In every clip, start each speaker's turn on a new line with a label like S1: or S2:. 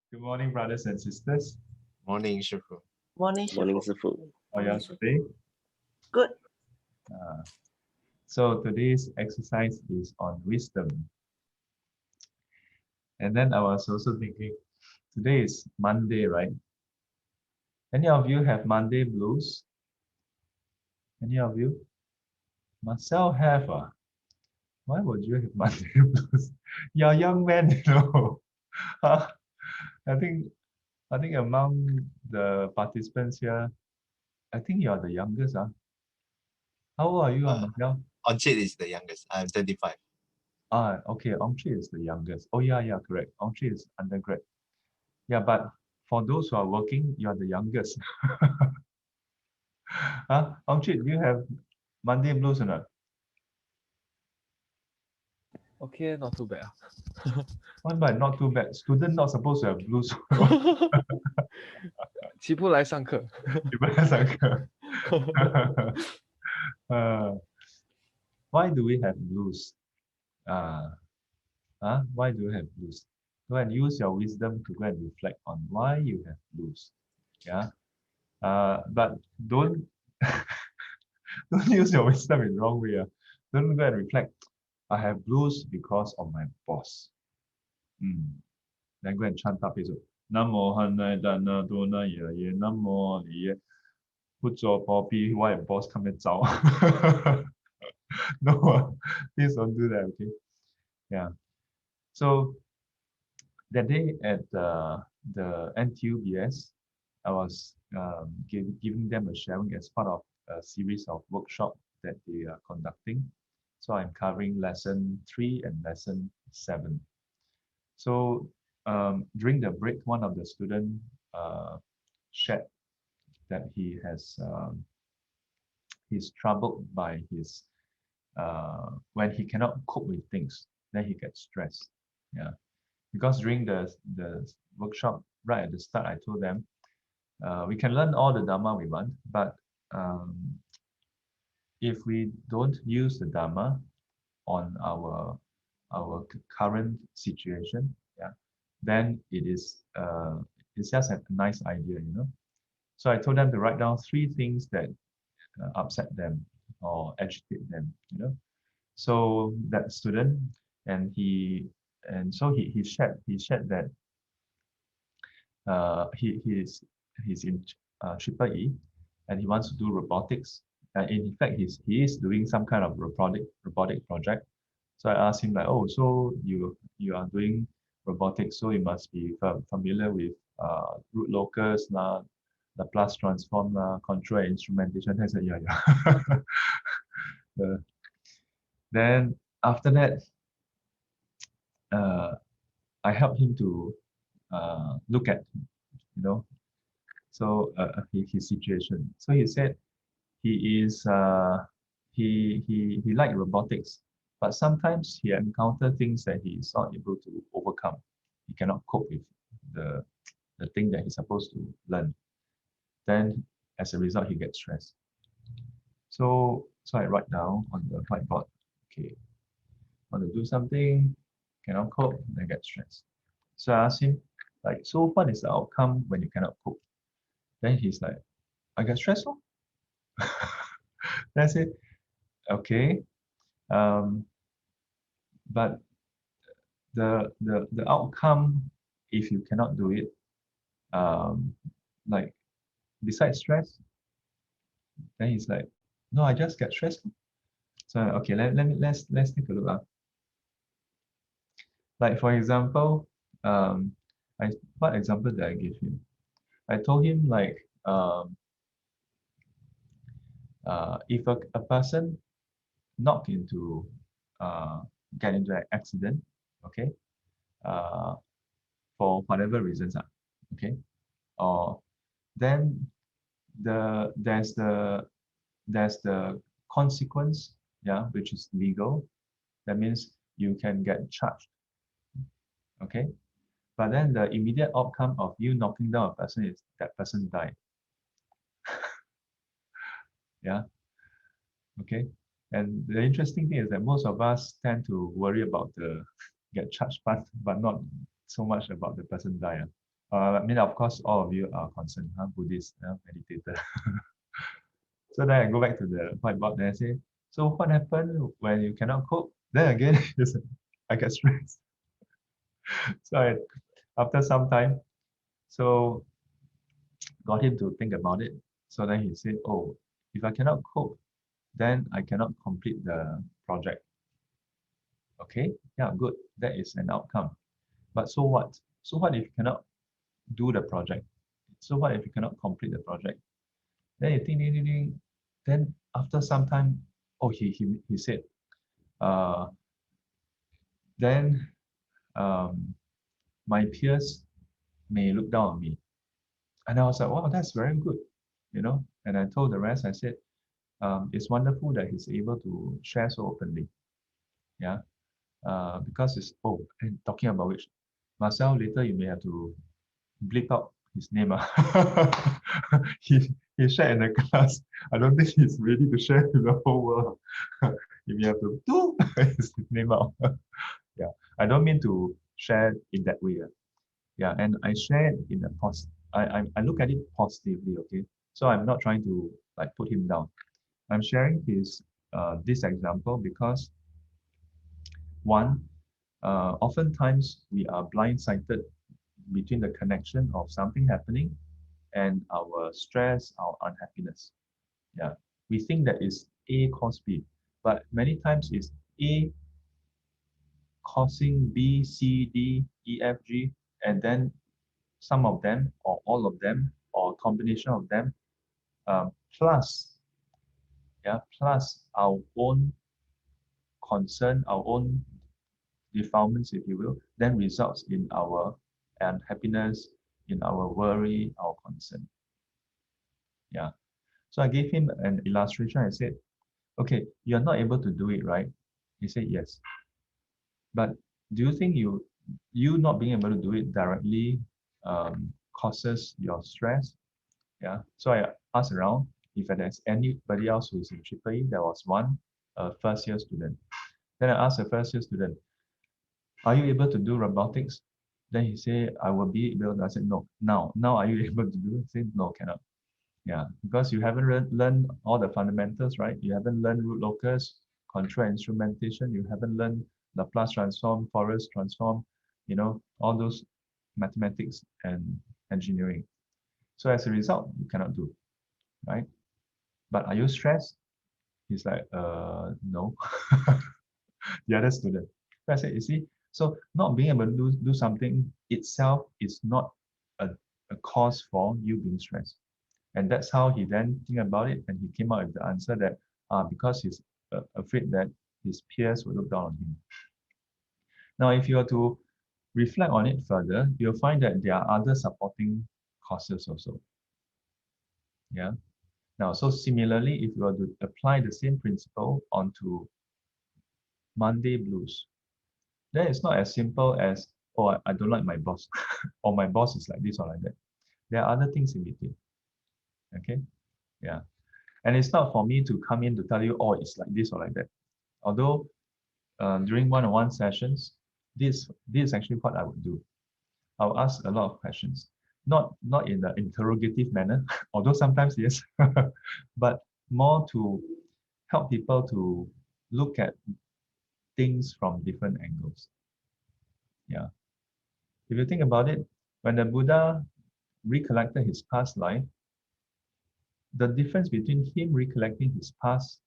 S1: Good morning, brothers and sisters.
S2: Morning, 师傅。
S3: Morning,
S4: Morning,
S3: 师傅。
S4: 师傅.
S1: How are you today?
S3: Good.
S1: Uh, so today's exercise is on wisdom. And then I was also thinking, today is Monday, right? Any of you have Monday blues? Any of you? Marcel have. Why would you have Monday blues? You're a young man, you know. Huh? I think I think among the participants here, I think you are the youngest. How old are you, Marcel?
S2: Onchit is the youngest. I'm 25.
S1: Okay. Ongchi is the youngest. Oh, yeah, correct. Ongchi is undergrad. Yeah, but for those who are working, you are the youngest. Ongchi, do you have Monday blues or not?
S5: Okay, not too bad.
S1: One but not too bad. Student not supposed to have blues.
S5: 起不来上课。
S1: You better sangka. Why do we have blues? Why do you have blues? Go and use your wisdom to go and reflect on why you have blues. Yeah. But don't don't use your wisdom in the wrong way. Don't go and reflect. I have blues because of my boss. Then go and chant up his Namo Hanai Dana Dona Ye Namo Ye Put your poppy why boss come and zao. No, please don't do that, okay? Yeah. So that day at the NTUBS, I was giving them a sharing as part of a series of workshops that they are conducting. So I'm covering lesson 3 and lesson 7. So during the break, one of the students shared that he's troubled by his when he cannot cope with things, then he gets stressed. Yeah, because during the workshop right at the start, I told them we can learn all the Dhamma we want, but if we don't use the Dhamma on our current situation, yeah, then it's just a nice idea, you know. So I told them to write down 3 things that upset them or agitate them, you know. So that student and he shared that he's in triple E and he wants to do robotics. In fact, he is doing some kind of robotic project. So I asked him like, oh, so you are doing robotics, so you must be familiar with root locus lah, Laplace transform lah, control and instrumentation. I said, yeah. Uh, then after that, uh, I helped him to look at, you know, so his situation. So he said he is he liked robotics, but sometimes he encountered things that he is not able to overcome. He cannot cope with the thing that he's supposed to learn. Then as a result, he gets stressed. So I write down on the whiteboard, okay, want to do something, cannot cope, then get stressed. So I asked him, like, so what is the outcome when you cannot cope? Then he's like, I get stressed. Then I said, okay, but the outcome, if you cannot do it, like besides stress, then he's like, no, I just get stressed. So okay, let's take a look. Like for example, I what example did I give him? I told him like if a person knock into get into an accident, okay, uh, for whatever reasons, okay, or then there's the consequence, yeah, which is legal. That means you can get charged, okay. But then the immediate outcome of you knocking down a person is that person died. Yeah. Okay. And the interesting thing is that most of us tend to worry about the get charged part, but not so much about the person dying. I mean, of course, all of you are concerned, huh? Buddhist, meditator. So then I go back to the whiteboard and I say, so what happened when you cannot cope? Then again, I get stressed. So after some time, so got him to think about it. So then he said, oh, if I cannot cope, then I cannot complete the project. Okay, yeah, good. That is an outcome. But so what? So what if you cannot do the project? So what if you cannot complete the project? Then you think, then after some time, oh, he said, uh, then my peers may look down on me. And I was like, wow, that's very good, you know. And I told the rest, I said, it's wonderful that he's able to share so openly. Yeah. Because it's, oh, and talking about which, Marcel, later you may have to bleep out his name. He shared in the class. I don't think he's ready to share with the whole world. You may have to do his name out. Yeah. I don't mean to share in that way. Yeah, and I share it in a I look at it positively, okay? So I'm not trying to like put him down. I'm sharing this example because one, oftentimes we are blindsided between the connection of something happening and our stress, our unhappiness. Yeah. We think that is A cause B, but many times it's A causing B, C, D, E, F, G, and then some of them or all of them or a combination of them, plus plus our own concern, our own defilements, if you will, then results in our unhappiness, in our worry, our concern. Yeah. So I gave him an illustration. I said, okay, you're not able to do it, right? He said yes. But do you think you not being able to do it directly causes your stress? Yeah. So I asked around if there's anybody else who's in triple E. There was one first year student. Then I asked the first year student, are you able to do robotics? Then he said, I will be able. I said, no. Now are you able to do it? He said, no, cannot. Yeah, because you haven't learned all the fundamentals, right? You haven't learned root locus, control instrumentation. You haven't learned Laplace transform, Fourier transform, all those mathematics and engineering. So as a result, you cannot do, right? But are you stressed? He's like, no. The other student. So I said, you see, so not being able to do something itself is not a cause for you being stressed. And that's how he then think about it, and he came out with the answer that because he's afraid that his peers will look down on him. Now, if you are to reflect on it further, you'll find that there are other supporting causes also. Yeah. Now, so similarly, if you were to apply the same principle onto Monday blues, then it's not as simple as, oh, I don't like my boss, or my boss is like this or like that. There are other things in between. Okay. Yeah. And it's not for me to come in to tell you, oh, it's like this or like that. Although during one-on-one sessions, this is actually what I would do. I'll ask a lot of questions, not in an interrogative manner, although sometimes yes, but more to help people to look at things from different angles. Yeah. If you think about it, when the Buddha recollected his past life, the difference between him recollecting his past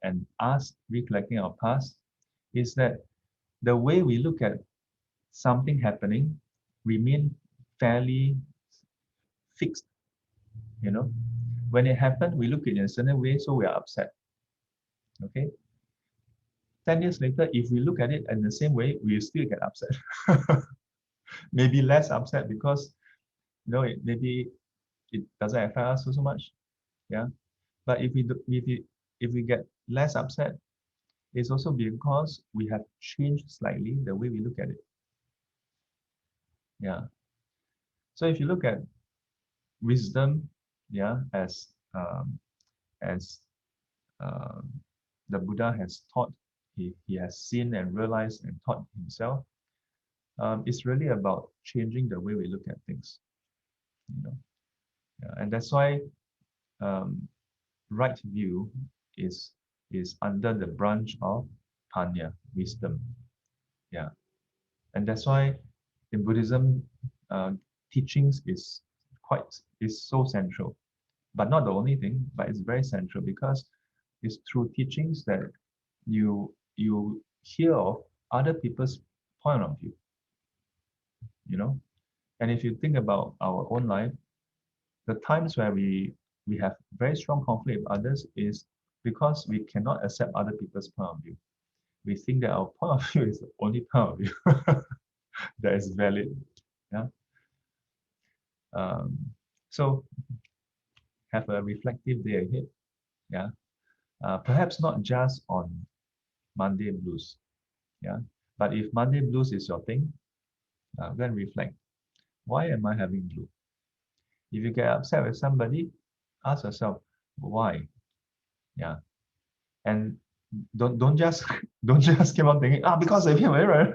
S1: and us recollecting our past is that the way we look at something happening remain fairly fixed. When it happened, we look at it in a certain way, so we are upset. Okay. 10 years later, if we look at it in the same way, we still get upset. Maybe less upset because maybe it doesn't affect us so much. Yeah. But if we get less upset, it's also because we have changed slightly the way we look at it. Yeah. So if you look at wisdom, yeah, as the Buddha has taught, he has seen and realized and taught himself. It's really about changing the way we look at things. Yeah, and that's why um, right view is under the branch of Panya, wisdom. Yeah, and that's why in Buddhism, teachings is so central, but not the only thing, but it's very central because it's through teachings that you hear of other people's point of view. And if you think about our own life, the times where we have very strong conflict with others is because we cannot accept other people's point of view. We think that our point of view is the only point of view that is valid. Yeah. Um, so have a reflective day ahead. Yeah. Perhaps not just on Monday blues. Yeah. But if Monday blues is your thing, go and reflect. Why am I having blue? If you get upset with somebody, ask yourself why. Yeah. And don't just don't just keep on thinking because of him, right?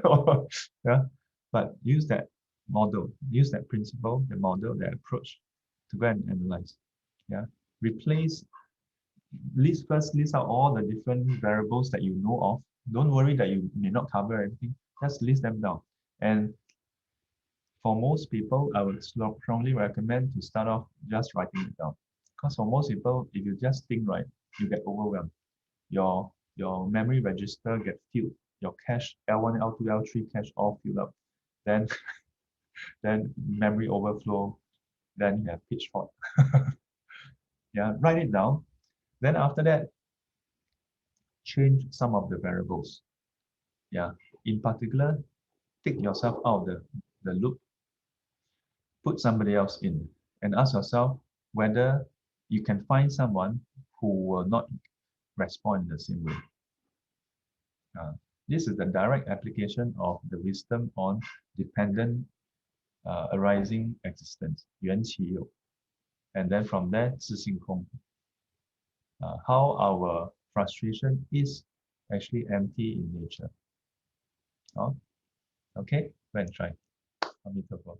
S1: Yeah. But use that model, use that principle, the model, that approach to go and analyze. Yeah. Replace list out all the different variables that you know of. Don't worry that you may not cover everything. Just list them down. And for most people, I would strongly recommend to start off just writing it down. Because for most people, if you just think right, you get overwhelmed. Your memory register get filled. Your cache L1, L2, L3 cache all filled up. Then then memory overflow. Then you have pitchfork. Yeah, write it down. Then after that, change some of the variables. Yeah, in particular, take yourself out of the loop, put somebody else in, and ask yourself whether you can find someone who will not respond in the same way. This is the direct application of the wisdom on dependent arising existence, 缘起有. And then from there, 自性空. How our frustration is actually empty in nature. Okay, go and try. Amitabha.